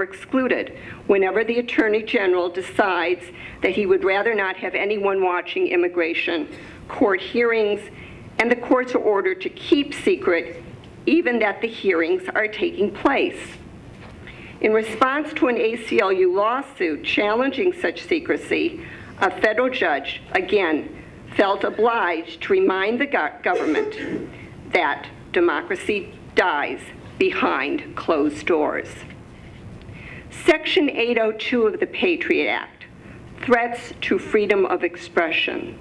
are excluded whenever the Attorney General decides that he would rather not have anyone watching immigration court hearings, and the courts are ordered to keep secret even that the hearings are taking place. In response to an ACLU lawsuit challenging such secrecy, a federal judge, again, felt obliged to remind the government that democracy dies behind closed doors. Section 802 of the Patriot Act, threats to freedom of expression.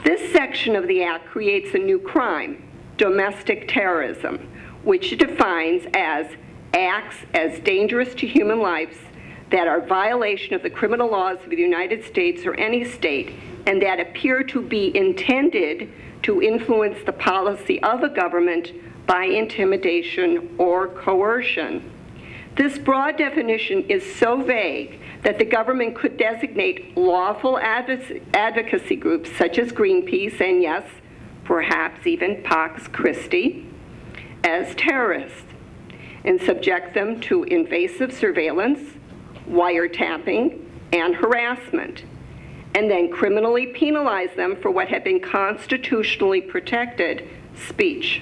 This section of the Act creates a new crime, domestic terrorism, which it defines as acts as dangerous to human lives that are violation of the criminal laws of the United States or any state, and that appear to be intended to influence the policy of a government by intimidation or coercion. This broad definition is so vague that the government could designate lawful advocacy groups such as Greenpeace and, yes, perhaps even Pax Christi as terrorists and subject them to invasive surveillance, wiretapping, and harassment, and then criminally penalize them for what had been constitutionally protected speech.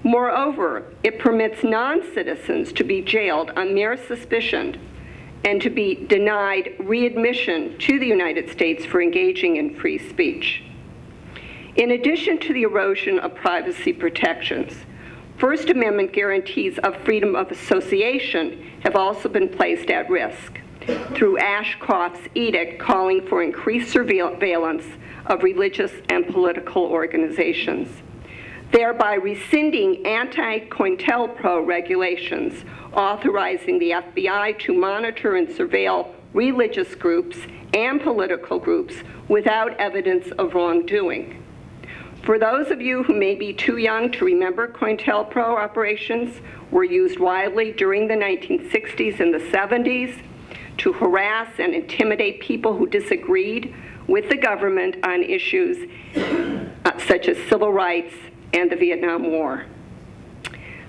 Moreover, it permits non-citizens to be jailed on mere suspicion and to be denied readmission to the United States for engaging in free speech. In addition to the erosion of privacy protections, First Amendment guarantees of freedom of association have also been placed at risk through Ashcroft's edict calling for increased surveillance of religious and political organizations, thereby rescinding anti-COINTELPRO regulations authorizing the FBI to monitor and surveil religious groups and political groups without evidence of wrongdoing. For those of you who may be too young to remember, COINTELPRO operations were used widely during the 1960s and the 70s to harass and intimidate people who disagreed with the government on issues such as civil rights and the Vietnam War.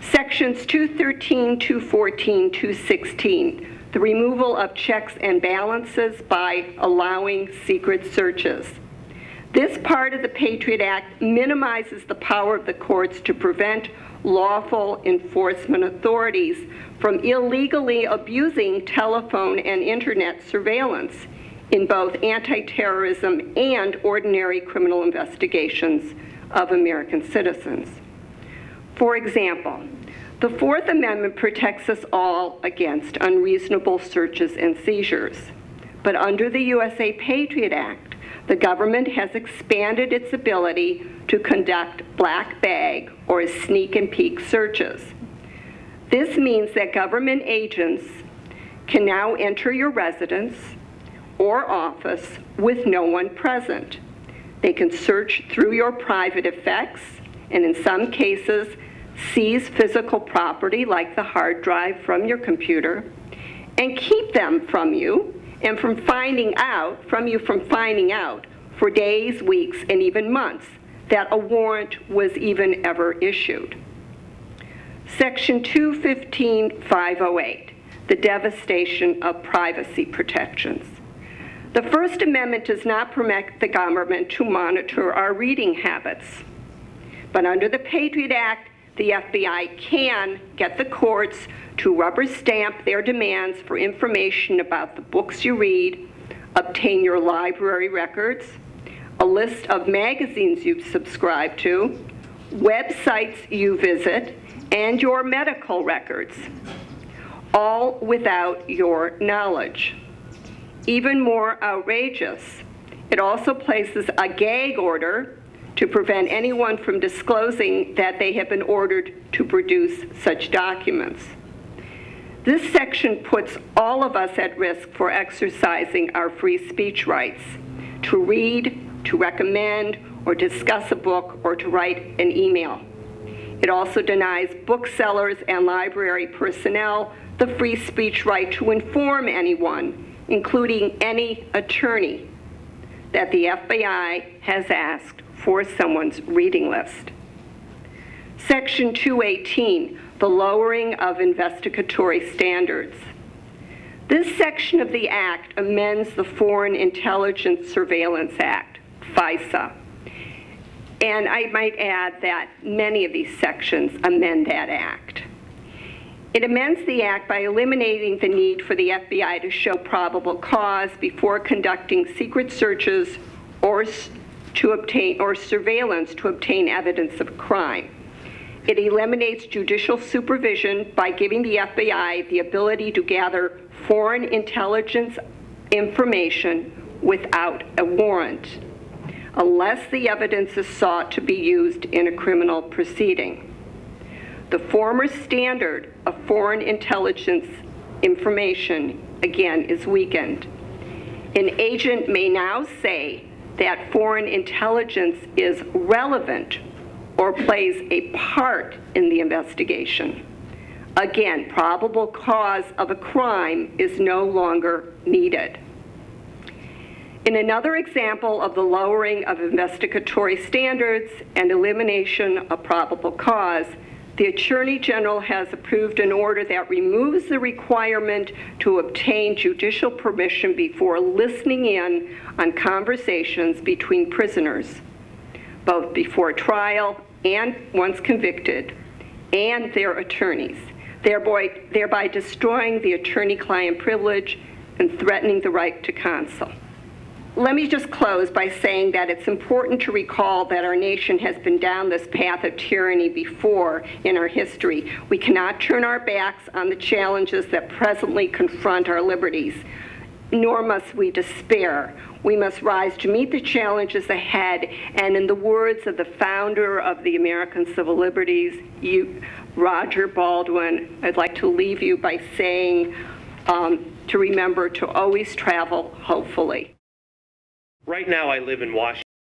Sections 213, 214, 216, the removal of checks and balances by allowing secret searches. This part of the Patriot Act minimizes the power of the courts to prevent lawful enforcement authorities from illegally abusing telephone and internet surveillance in both anti-terrorism and ordinary criminal investigations of American citizens. For example, the Fourth Amendment protects us all against unreasonable searches and seizures, but under the USA Patriot Act, the government has expanded its ability to conduct black bag or sneak and peek searches. This means that government agents can now enter your residence or office with no one present. They can search through your private effects and in some cases seize physical property like the hard drive from your computer and keep them from you and from finding out for days, weeks, and even months that a warrant was even ever issued. Section 215.508, the devastation of privacy protections. The First Amendment does not permit the government to monitor our reading habits, but under the Patriot Act, the FBI can get the courts to rubber stamp their demands for information about the books you read, obtain your library records, a list of magazines you subscribe to, websites you visit, and your medical records, all without your knowledge. Even more outrageous, it also places a gag order to prevent anyone from disclosing that they have been ordered to produce such documents. This section puts all of us at risk for exercising our free speech rights to read, to recommend, or discuss a book, or to write an email. It also denies booksellers and library personnel the free speech right to inform anyone, including any attorney, that the FBI has asked for someone's reading list. Section 218, the lowering of investigatory standards. This section of the Act amends the Foreign Intelligence Surveillance Act, FISA. And I might add that many of these sections amend that Act. It amends the Act by eliminating the need for the FBI to show probable cause before conducting secret searches or surveillance to obtain evidence of crime. It eliminates judicial supervision by giving the FBI the ability to gather foreign intelligence information without a warrant, unless the evidence is sought to be used in a criminal proceeding. The former standard of foreign intelligence information, again, is weakened. An agent may now say that foreign intelligence is relevant or plays a part in the investigation. Again, probable cause of a crime is no longer needed. In another example of the lowering of investigatory standards and elimination of probable cause, the Attorney General has approved an order that removes the requirement to obtain judicial permission before listening in on conversations between prisoners, both before trial and once convicted, and their attorneys, thereby destroying the attorney-client privilege and threatening the right to counsel. Let me just close by saying that it's important to recall that our nation has been down this path of tyranny before in our history. We cannot turn our backs on the challenges that presently confront our liberties, nor must we despair. We must rise to meet the challenges ahead, and in the words of the founder of the American Civil Liberties, Roger Baldwin, I'd like to leave you by saying to remember to always travel hopefully. Right now I live in Washington.